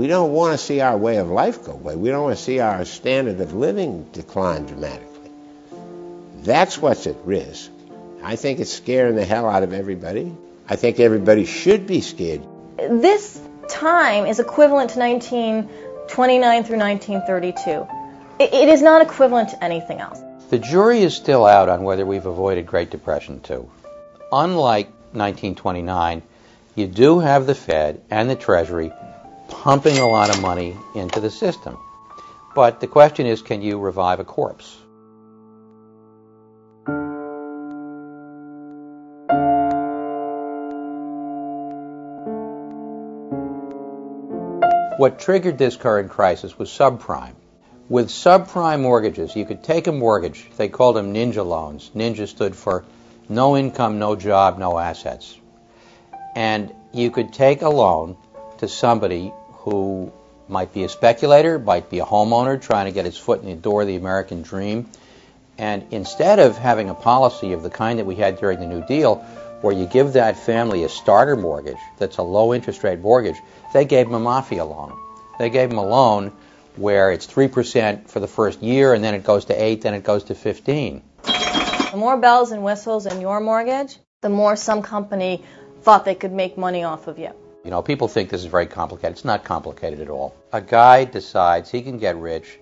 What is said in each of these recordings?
We don't want to see our way of life go away. We don't want to see our standard of living decline dramatically. That's what's at risk. I think it's scaring the hell out of everybody. I think everybody should be scared. This time is equivalent to 1929 through 1932. It is not equivalent to anything else. The jury is still out on whether we've avoided Great Depression II. Unlike 1929, you do have the Fed and the Treasury pumping a lot of money into the system. But the question is, can you revive a corpse? What triggered this current crisis was subprime. With subprime mortgages, you could take a mortgage. They called them ninja loans. Ninja stood for no income, no job, no assets. And you could take a loan to somebody who might be a speculator, might be a homeowner trying to get his foot in the door of the American dream. And instead of having a policy of the kind that we had during the New Deal, where you give that family a starter mortgage that's a low interest rate mortgage, they gave them a mafia loan. They gave them a loan where it's 3% for the first year, and then it goes to 8%, then it goes to 15%. The more bells and whistles in your mortgage, the more some company thought they could make money off of you. You know, people think this is very complicated. It's not complicated at all. A guy decides he can get rich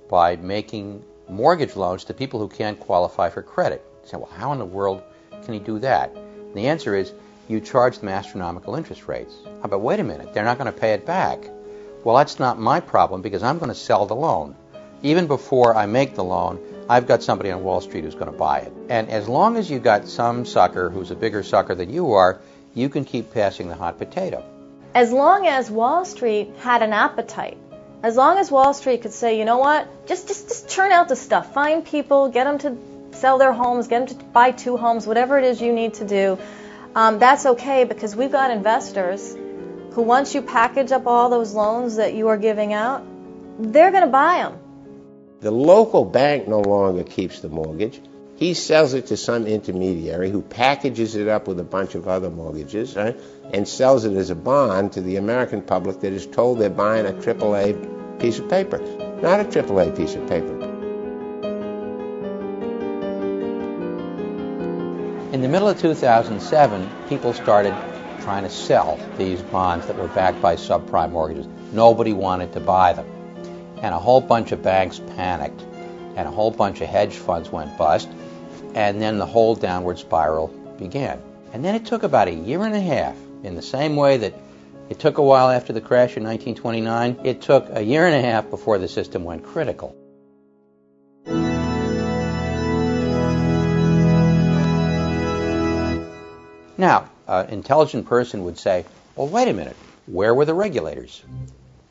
by making mortgage loans to people who can't qualify for credit. You say, well, how in the world can he do that? And the answer is, you charge them astronomical interest rates. Oh, but wait a minute, they're not going to pay it back. Well, that's not my problem because I'm going to sell the loan. Even before I make the loan, I've got somebody on Wall Street who's going to buy it. And as long as you got some sucker who's a bigger sucker than you are, you can keep passing the hot potato. As long as Wall Street had an appetite, as long as Wall Street could say, you know what, just churn out the stuff. Find people, get them to sell their homes, get them to buy 2 homes, whatever it is you need to do. That's okay because we've got investors who, once you package up all those loans that you are giving out, they're going to buy them. The local bank no longer keeps the mortgage. He sells it to some intermediary who packages it up with a bunch of other mortgages, right, and sells it as a bond to the American public that is told they're buying a AAA piece of paper. Not a AAA piece of paper. In the middle of 2007, people started trying to sell these bonds that were backed by subprime mortgages. Nobody wanted to buy them. And a whole bunch of banks panicked, and a whole bunch of hedge funds went bust, and then the whole downward spiral began. And then it took about a year and a half, in the same way that it took a while after the crash in 1929, it took a year and a half before the system went critical. Now, an intelligent person would say, well, wait a minute, where were the regulators?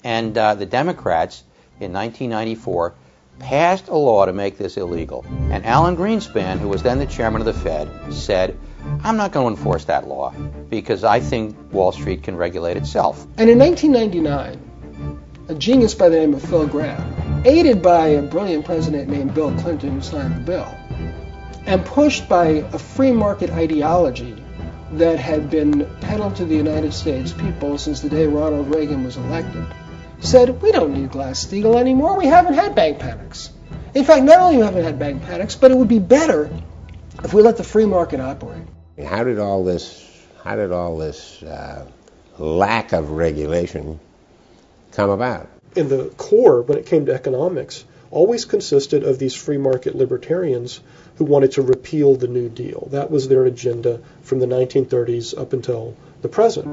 And the Democrats in 1994 passed a law to make this illegal. And Alan Greenspan, who was then the chairman of the Fed, said, I'm not going to enforce that law because I think Wall Street can regulate itself. And in 1999, a genius by the name of Phil Gramm, aided by a brilliant president named Bill Clinton who signed the bill, and pushed by a free market ideology that had been peddled to the United States people since the day Ronald Reagan was elected, said, we don't need Glass-Steagall anymore. We haven't had bank panics. In fact, not only haven't had bank panics, but it would be better if we let the free market operate. How did all this lack of regulation come about? In the core, when it came to economics, always consisted of these free market libertarians who wanted to repeal the New Deal. That was their agenda from the 1930s up until the present.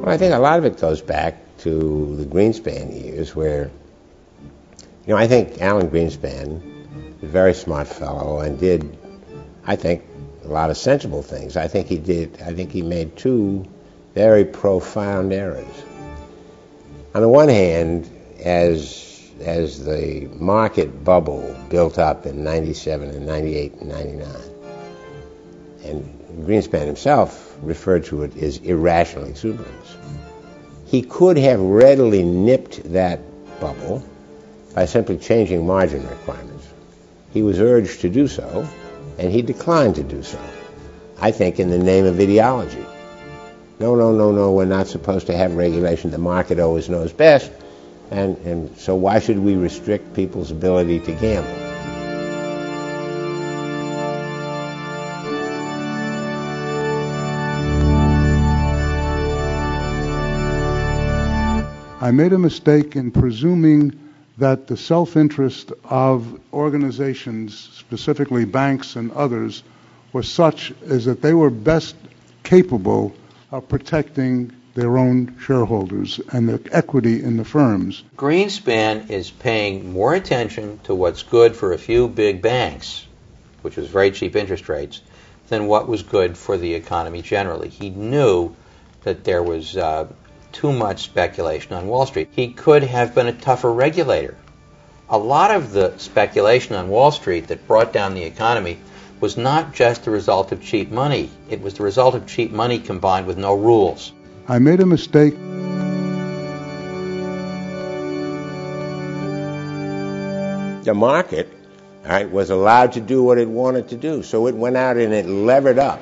Well, I think a lot of it goes back to the Greenspan years where, I think Alan Greenspan was a very smart fellow and did, I think, a lot of sensible things. I think he made 2 very profound errors. On the one hand, as the market bubble built up in 97 and 98 and 99, and Greenspan himself referred to it as irrational exuberance. He could have readily nipped that bubble by simply changing margin requirements. He was urged to do so, and he declined to do so. I think in the name of ideology. No, we're not supposed to have regulation. The market always knows best, and so why should we restrict people's ability to gamble? I made a mistake in presuming that the self-interest of organizations, specifically banks and others, was such as that they were best capable of protecting their own shareholders and the equity in the firms. Greenspan is paying more attention to what's good for a few big banks, which was very cheap interest rates, than what was good for the economy generally. He knew that there was too much speculation on Wall Street. He could have been a tougher regulator. A lot of the speculation on Wall Street that brought down the economy was not just the result of cheap money. It was the result of cheap money combined with no rules. I made a mistake. The market, was allowed to do what it wanted to do. So it went out and it levered up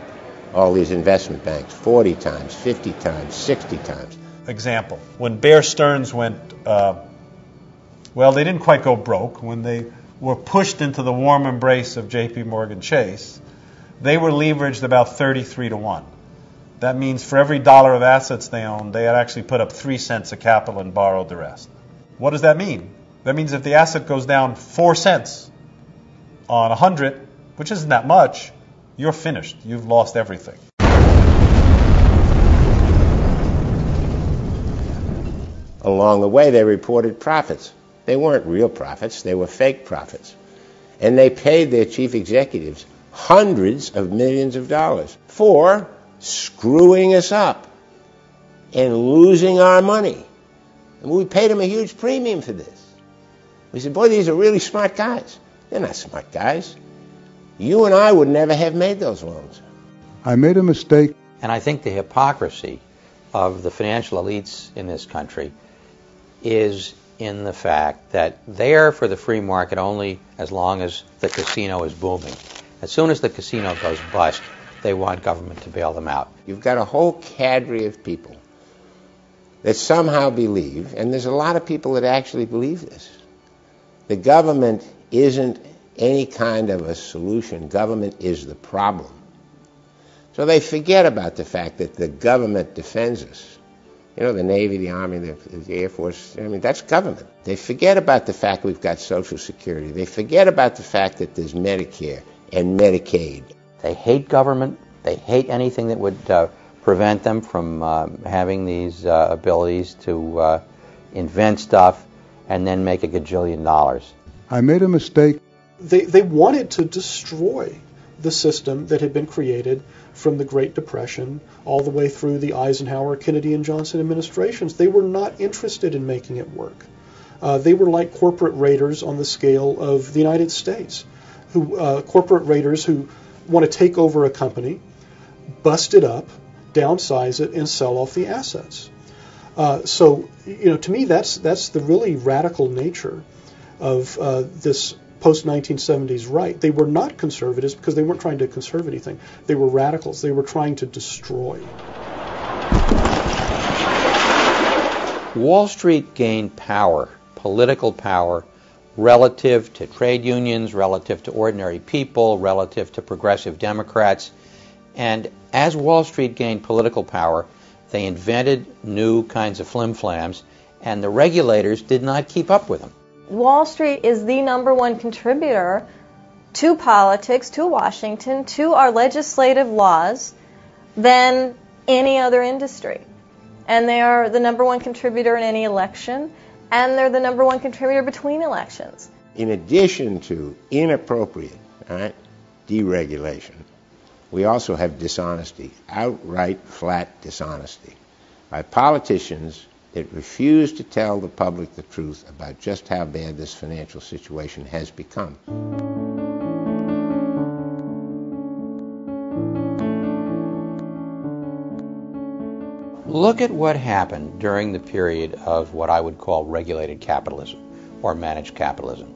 all these investment banks 40 times, 50 times, 60 times. Example, when Bear Stearns went, they didn't quite go broke. When they were pushed into the warm embrace of J.P. Morgan Chase, they were leveraged about 33 to 1. That means for every dollar of assets they owned, they had actually put up 3 cents of capital and borrowed the rest. What does that mean? That means if the asset goes down 4 cents on 100, which isn't that much, you're finished. You've lost everything. Along the way, they reported profits. They weren't real profits. They were fake profits. And they paid their chief executives hundreds of millions of dollars for screwing us up and losing our money. And we paid them a huge premium for this. We said, boy, these are really smart guys. They're not smart guys. You and I would never have made those loans. I made a mistake. And I think the hypocrisy of the financial elites in this country is in the fact that they're for the free market only as long as the casino is booming. As soon as the casino goes bust, they want government to bail them out. You've got a whole cadre of people that somehow believe, and there's a lot of people that actually believe this, the government isn't any kind of a solution. Government is the problem. So they forget about the fact that the government defends us. You know, the Navy, the Army, the Air Force, that's government. They forget about the fact we've got Social Security. They forget about the fact that there's Medicare and Medicaid. They hate government. They hate anything that would prevent them from having these abilities to invent stuff and then make a gajillion dollars. I made a mistake. They wanted to destroy the system that had been created from the Great Depression all the way through the Eisenhower, Kennedy, and Johnson administrations. They were not interested in making it work. They were like corporate raiders on the scale of the United States, corporate raiders who want to take over a company, bust it up, downsize it, and sell off the assets. So, to me, that's the really radical nature of this post-1970s right. They were not conservatives because they weren't trying to conserve anything. They were radicals. They were trying to destroy. Wall Street gained power, political power, relative to trade unions, relative to ordinary people, relative to progressive Democrats. And as Wall Street gained political power, they invented new kinds of flim-flams, and the regulators did not keep up with them. Wall Street is the number one contributor to politics, to Washington, to our legislative laws than any other industry. And they are the number one contributor in any election, and they're the number one contributor between elections. In addition to inappropriate deregulation, we also have dishonesty, outright flat dishonesty by politicians that refuse to tell the public the truth about just how bad this financial situation has become. Look at what happened during the period of what I would call regulated capitalism or managed capitalism.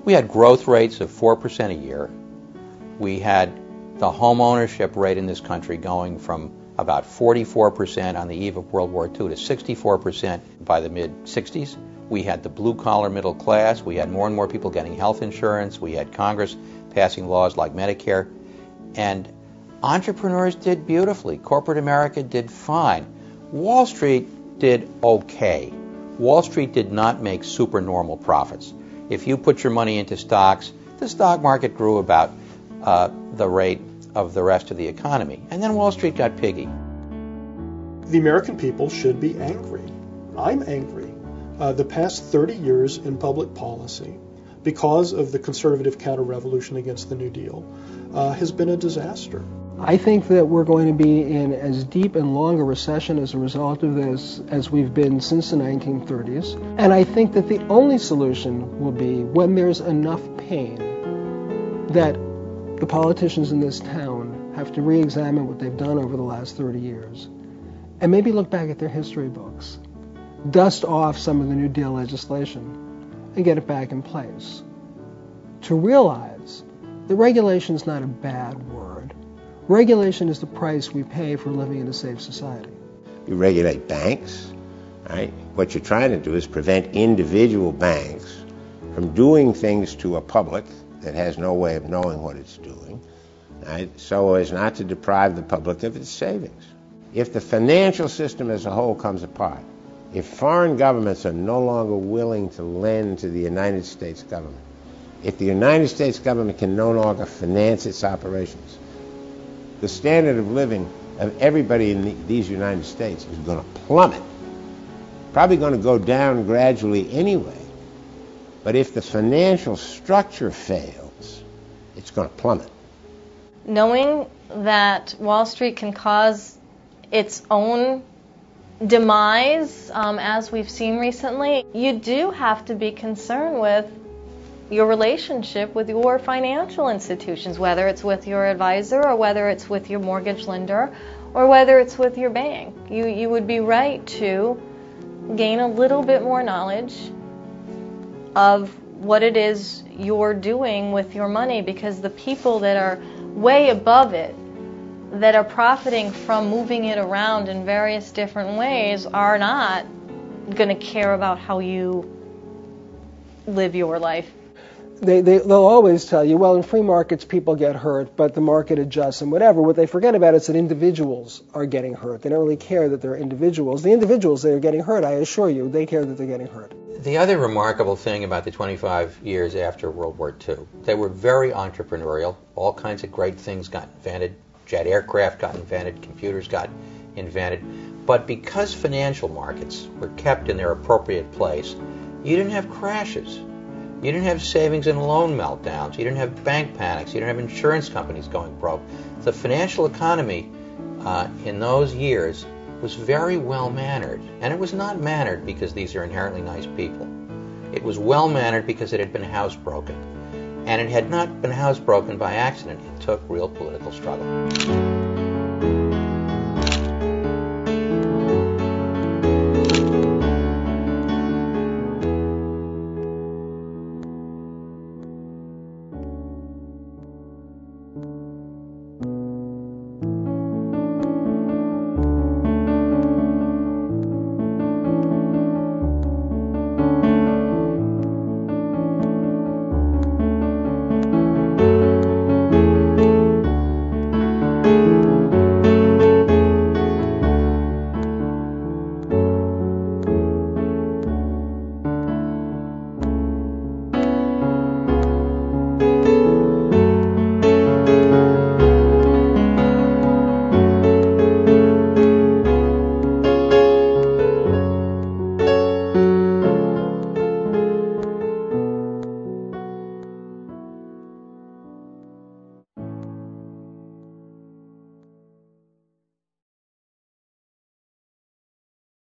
We had growth rates of 4% a year. We had the home ownership rate in this country going from about 44% on the eve of World War II to 64% by the mid-60s. We had the blue-collar middle class. We had more and more people getting health insurance. We had Congress passing laws like Medicare. And entrepreneurs did beautifully. Corporate America did fine. Wall Street did okay. Wall Street did not make supernormal profits. If you put your money into stocks, the stock market grew about the rate of the rest of the economy. And then Wall Street got piggy. The American people should be angry. I'm angry. The past 30 years in public policy, because of the conservative counter-revolution against the New Deal, has been a disaster. I think that we're going to be in as deep and long a recession as a result of this as we've been since the 1930s. And I think that the only solution will be when there's enough pain that the politicians in this town have to re-examine what they've done over the last 30 years and maybe look back at their history books, dust off some of the New Deal legislation, and get it back in place. To realize that regulation is not a bad word. Regulation is the price we pay for living in a safe society. You regulate banks, right? What you're trying to do is prevent individual banks from doing things to a public that has no way of knowing what it's doing, right? So as not to deprive the public of its savings. If the financial system as a whole comes apart, if foreign governments are no longer willing to lend to the United States government, if the United States government can no longer finance its operations, the standard of living of everybody in these United States is going to plummet. Probably going to go down gradually anyway. But if the financial structure fails, it's going to plummet. Knowing that Wall Street can cause its own demise, as we've seen recently, you do have to be concerned with your relationship with your financial institutions, whether it's with your advisor or whether it's with your mortgage lender or whether it's with your bank. You would be right to gain a little bit more knowledge of what it is you're doing with your money, because the people that are way above it, that are profiting from moving it around in various different ways, are not going to care about how you live your life. They'll always tell you, well, in free markets people get hurt, but the market adjusts and whatever. What they forget about is that individuals are getting hurt. They don't really care that they're individuals. The individuals that are getting hurt, I assure you, they care that they're getting hurt. The other remarkable thing about the 25 years after World War II, they were very entrepreneurial. All kinds of great things got invented. Jet aircraft got invented. Computers got invented. But because financial markets were kept in their appropriate place, you didn't have crashes. You didn't have savings and loan meltdowns. You didn't have bank panics. You didn't have insurance companies going broke. The financial economy in those years was very well mannered. And it was not mannered because these are inherently nice people. It was well mannered because it had been housebroken. And it had not been housebroken by accident. It took real political struggle.